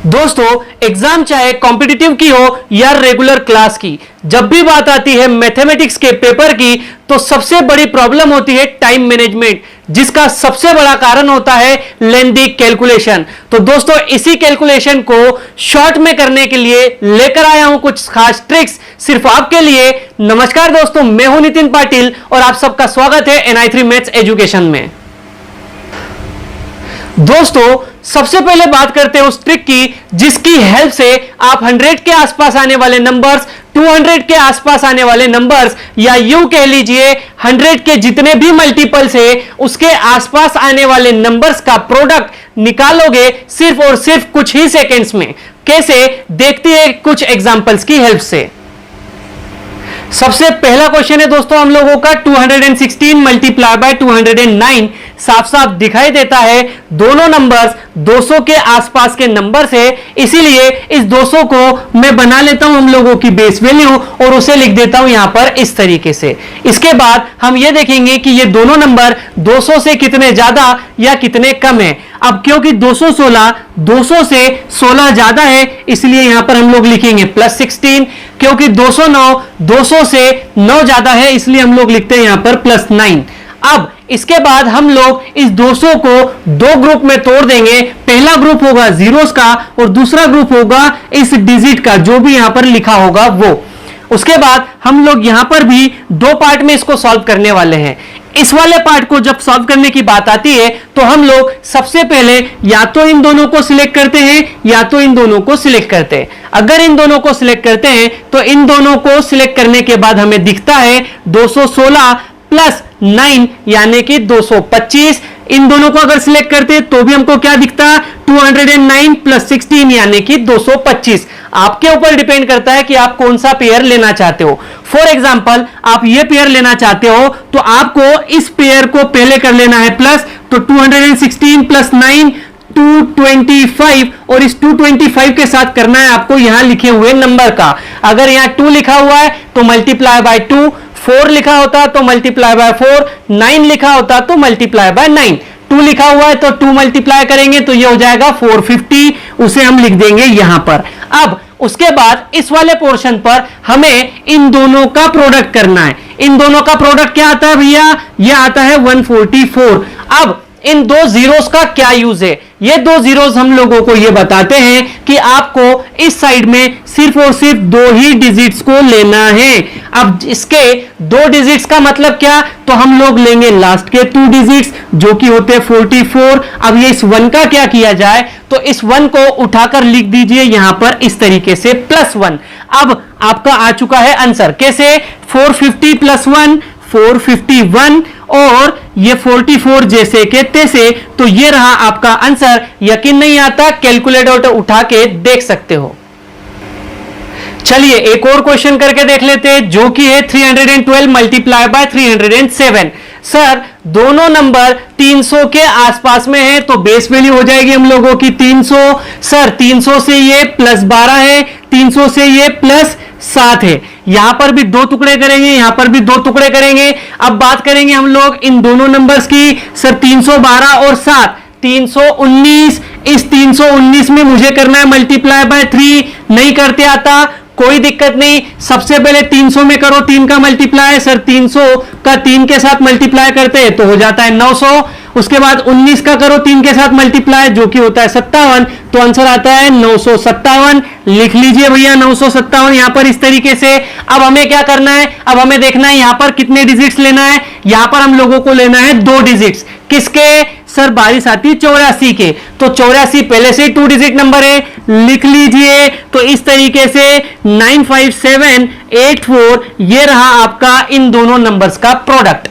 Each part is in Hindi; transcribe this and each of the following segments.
दोस्तों, एग्जाम चाहे कॉम्पिटिटिव की हो या रेगुलर क्लास की, जब भी बात आती है मैथमेटिक्स के पेपर की तो सबसे बड़ी प्रॉब्लम होती है टाइम मैनेजमेंट, जिसका सबसे बड़ा कारण होता है लेंथी कैलकुलेशन। तो दोस्तों, इसी कैलकुलेशन को शॉर्ट में करने के लिए लेकर आया हूं कुछ खास ट्रिक्स सिर्फ आपके लिए। नमस्कार दोस्तों, मैं हूं नितिन पाटिल और आप सबका स्वागत है NI3 मैथ्स एजुकेशन में। दोस्तों, सबसे पहले बात करते हैं उस ट्रिक की जिसकी हेल्प से आप 100 के आसपास आने वाले नंबर्स, 200 के आसपास आने वाले नंबर्स, या यूं कह लीजिए 100 के जितने भी मल्टीपल्स है उसके आसपास आने वाले नंबर्स का प्रोडक्ट निकालोगे सिर्फ और सिर्फ कुछ ही सेकेंड्स में। कैसे, देखते हैं कुछ एग्जांपल्स की हेल्प से। सबसे पहला क्वेश्चन है दोस्तों हम लोगों का 216 मल्टीप्लाई बाय 209। साफ साफ दिखाई देता है दोनों नंबर्स 200 के आसपास के नंबर्स है, इसीलिए इस 200 को मैं बना लेता हूं हम लोगों की बेस वैल्यू और उसे लिख देता हूं यहां पर इस तरीके से। इसके बाद हम यह देखेंगे कि ये दोनों नंबर 200 से कितने ज्यादा या कितने कम है। अब क्योंकि 216 200 से 16 ज्यादा है, इसलिए यहां पर हम लोग लिखेंगे +16। क्योंकि 209 200 से 9 ज्यादा है, इसलिए हम लोग लिखते हैं यहां पर +9। अब इसके बाद हम लोग इस 200 को दो ग्रुप में तोड़ देंगे। पहला ग्रुप होगा जीरोस का और दूसरा ग्रुप होगा इस डिजिट का, जो भी यहां पर लिखा होगा वो। उसके बाद हम लोग यहां पर भी दो पार्ट में इसको सॉल्व करने वाले हैं। इस वाले पार्ट को जब सॉल्व करने की बात आती है तो हम लोग सबसे पहले या तो इन दोनों को सिलेक्ट करते हैं या तो इन दोनों को सिलेक्ट करते हैं। अगर इन दोनों को सिलेक्ट करते हैं तो इन दोनों को सिलेक्ट करने के बाद हमें दिखता है 216 + 9 यानी कि 225। इन दोनों को अगर सिलेक्ट करते तो भी हमको क्या दिखता, 209 + 16 यानी कि 225। आपके ऊपर डिपेंड करता है कि आप कौन सा पेयर लेना चाहते हो। फॉर एग्जांपल, आप ये पेयर लेना चाहते हो तो आपको इस पेयर को पहले कर लेना है प्लस, तो 216 + 9 225, और इस 225 के साथ करना है आपको यहां लिखे हुए नंबर का। अगर यहां 2 लिखा हुआ है तो मल्टीप्लाई बाय 2, 4 लिखा होता तो मल्टीप्लाई बाय 4, 9 लिखा होता तो मल्टीप्लाई बाय 9। 2 लिखा हुआ है तो 2 मल्टीप्लाई करेंगे तो ये हो जाएगा 450, उसे हम लिख देंगे यहां पर। अब उसके बाद इस वाले पोर्शन पर हमें इन दोनों का प्रोडक्ट करना है। इन दोनों का प्रोडक्ट क्या आता है भैया, ये आता है 144। अब इन दो जीरोस का क्या यूज है, ये दो जीरोस हम लोगों को ये बताते हैं कि आपको इस साइड में सिर्फ और सिर्फ दो ही डिजिट्स को लेना है। अब इसके दो डिजिट्स का मतलब क्या, तो हम लोग लेंगे लास्ट के 2 डिजिट्स जो कि होते हैं 44। अब ये इस 1 का क्या किया जाए, तो इस 1 को उठाकर लिख दीजिए यहां पर इस तरीके से +1। अब आपका आ चुका है आंसर। कैसे, 450 + 1 451 और ये 44 जैसे के तैसे। तो ये रहा आपका आंसर। यकीन नहीं आता, कैलकुलेटर उठा के देख सकते हो। चलिए एक और क्वेश्चन करके देख लेते हैं जो कि है 312 मल्टीप्लाई बाय 307। सर, दोनों नंबर 300 के आसपास में है तो बेस वैल्यू हो जाएगी हम लोगों की 300। सर, 300 से ये +12 है, 300 से ये +7 है। यहां पर भी 2 टुकड़े करेंगे, यहां पर भी 2 टुकड़े करेंगे। अब बात करेंगे हम लोग इन दोनों नंबर्स की। सर, 312 और 7 319। इस 319 में मुझे करना है मल्टीप्लाई बाय 3। नहीं करते आता, कोई दिक्कत नहीं। सबसे पहले 300 में करो 3 का मल्टीप्लाई। सर, 300 का 3 के साथ मल्टीप्लाई करते हैं तो हो जाता है 900। उसके बाद 19 का करो 3 के साथ मल्टीप्लाई जो कि होता है 57, तो आंसर आता है 957। लिख लीजिए भैया 957 यहां पर इस तरीके से। अब हमें क्या करना है, अब हमें देखना है यहां पर कितने डिजिट्स लेना है। यहां पर हम लोगों को लेना है 2 डिजिट्स। किसके, सर, बारिश आती 84 के, तो 84 पहले से 2 डिजिट नंबर है, लिख लीजिए। तो इस तरीके से 95784 ये रहा आपका इन दोनों नंबर्स का प्रोडक्ट।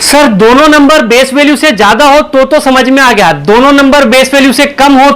सर, दोनों नंबर बेस वैल्यू से ज्यादा हो तो समझ में आ गया, दोनों नंबर बेस वैल्यू से कम हो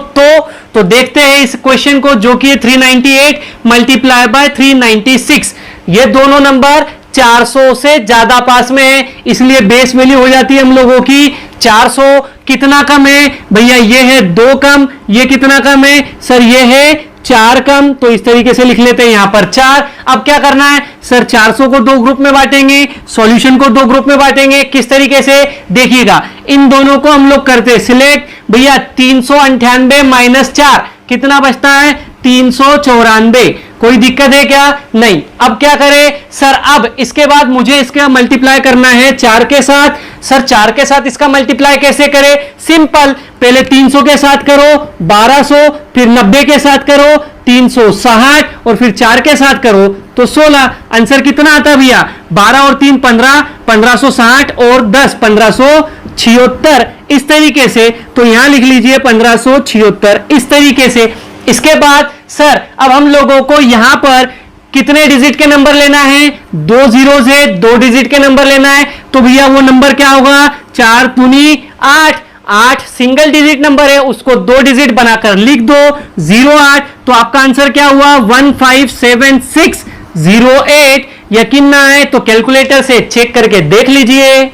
तो देखते हैं इस क्वेश्चन को जो कि 398 मल्टीप्लाई बाय 396। ये दोनों नंबर 400 से ज्यादा पास में है, इसलिए बेस वैल्यू हो जाती है हम लोगों की 400। कितना कम है भैया, ये है 2 कम। ये कितना कम है, सर, ये है 4 कम, तो इस तरीके से लिख लेते हैं यहां पर 4। अब क्या करना है सर, 400 को 2 ग्रुप में बांटेंगे, सॉल्यूशन को 2 ग्रुप में बांटेंगे। किस तरीके से देखिएगा, इन दोनों को हम लोग करते सिलेक्ट। भैया 398 माइनस 4 कितना बचता है, 394। कोई दिक्कत है क्या, नहीं। अब क्या करें सर, अब इसके बाद मुझे इसका मल्टीप्लाई करना है 4 के साथ। सर 4 के साथ इसका मल्टीप्लाई कैसे करें, सिंपल, पहले 300 के साथ करो 1200, फिर 90 के साथ करो 360 और फिर 4 के साथ करो तो 16। आंसर कितना आता भैया, 12 और 3 15, 1560 और 10 1576। इस तरीके से, तो यहां लिख लीजिए 1576 इस तरीके से। इसके बाद सर अब हम लोगों को यहां पर कितने डिजिट के नंबर लेना है, 2 जीरो से 2 डिजिट के नंबर लेना है। तो भैया वो नंबर क्या होगा, 4 दूनी 8, 8 सिंगल डिजिट नंबर है, उसको 2 डिजिट बनाकर लिख दो 08। तो आपका आंसर क्या हुआ, 157608। यकीन ना आए तो कैलकुलेटर से चेक करके देख लीजिए।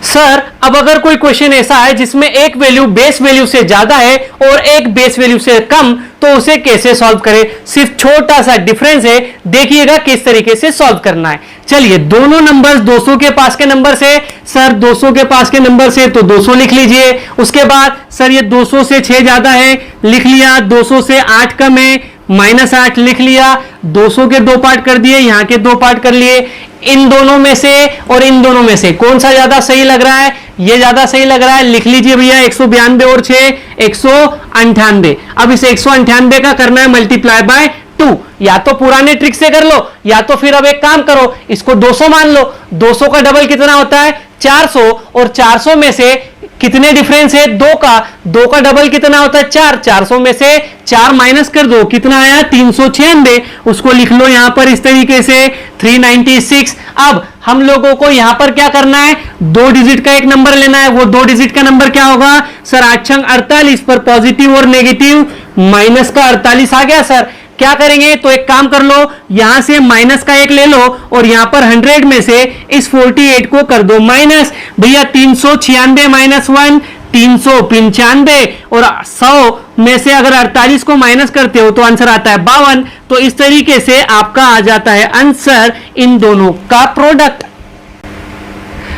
सर अब अगर कोई क्वेश्चन ऐसा है जिसमें एक वैल्यू बेस वैल्यू से ज्यादा है और एक बेस वैल्यू से कम, तो उसे कैसे सॉल्व करें, सिर्फ छोटा सा डिफरेंस है, देखिएगा किस तरीके से सॉल्व करना है। चलिए दोनों नंबर्स 200 के पास के नंबर से, सर 200 के पास के नंबर से तो 200 लिख लीजिए। उसके बाद सर ये 200 से 6 ज्यादा है, लिख लिया। 200 से 8 कम है, -8 लिख लिया। 200 के 2 पार्ट कर दिए, यहां के 2 पार्ट कर लिए। इन दोनों में से और इन दोनों में से कौन सा ज्यादा सही लग रहा है, ये ज्यादा सही लग रहा है, लिख लीजिए भैया। 192 और 6 198। अब इसे 198 का करना है मल्टीप्लाई बाय 2। या तो पुराने ट्रिक से कर लो, या तो फिर अब एक काम करो, इसको 200 मान लो। 200 का डबल कितना होता है, 400, और 400 में से कितने डिफरेंस है, 2 का। 2 का डबल कितना होता है, 4। 400 में से 4 माइनस कर दो, कितना आया, 396। उसको लिख लो यहां पर इस तरीके से 396। अब हम लोगों को यहां पर क्या करना है, 2 डिजिट का एक नंबर लेना है। वो 2 डिजिट का नंबर क्या होगा सर, 8 छंग 48 पर पॉजिटिव और नेगेटिव माइनस का 48 आ गया। सर क्या करेंगे, तो एक काम कर लो, यहां से माइनस का एक ले लो और यहां पर 100 में से इस 48 को कर दो माइनस। भैया 396 माइनस 1 395, और 100 में से अगर 48 को माइनस करते हो तो आंसर आता है 52। तो इस तरीके से आपका आ जाता है आंसर इन दोनों का प्रोडक्ट।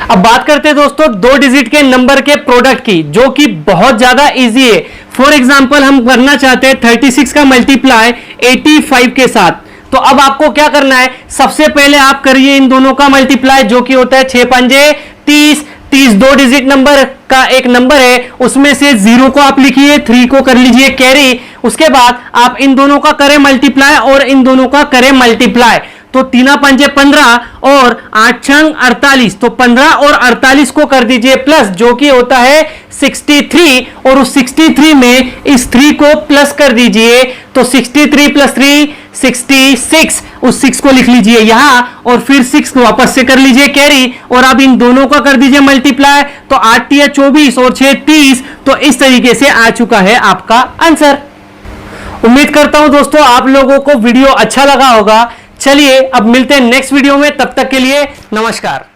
अब बात करते हैं दोस्तों 2 डिजिट के नंबर के प्रोडक्ट की, जो कि बहुत ज्यादा इजी है। फॉर एग्जांपल हम करना चाहते हैं 36 का मल्टीप्लाई 85 के साथ। तो अब आपको क्या करना है, सबसे पहले आप करिए इन दोनों का मल्टीप्लाई, जो कि होता है 6 पंजे 30। 30 2 डिजिट नंबर का एक नंबर है, उसमें से 0 को आप लिखिए, 3 को कर लीजिए कैरी। उसके बाद आप इन दोनों का करें मल्टीप्लाई और इन दोनों का करें मल्टीप्लाई। तो 3 पंजे 15 और 8 छंग 48, तो 15 और 48 को कर दीजिए प्लस, जो कि होता है 63। और उस 63 में इस 3 को प्लस कर दीजिए, तो 63 + 3 66। उस 6 को लिख लीजिए यहां और फिर 6 को वापस से कर लीजिए कैरी, और अब इन दोनों का कर दीजिए मल्टीप्लाई। तो 8 × 24 और 6 30। तो इस तरीके से आ चुका है आपका आंसर। उम्मीद करता हूं दोस्तों आप लोगों को वीडियो अच्छा लगा होगा। चलिए अब मिलते हैं नेक्स्ट वीडियो में, तब तक के लिए नमस्कार।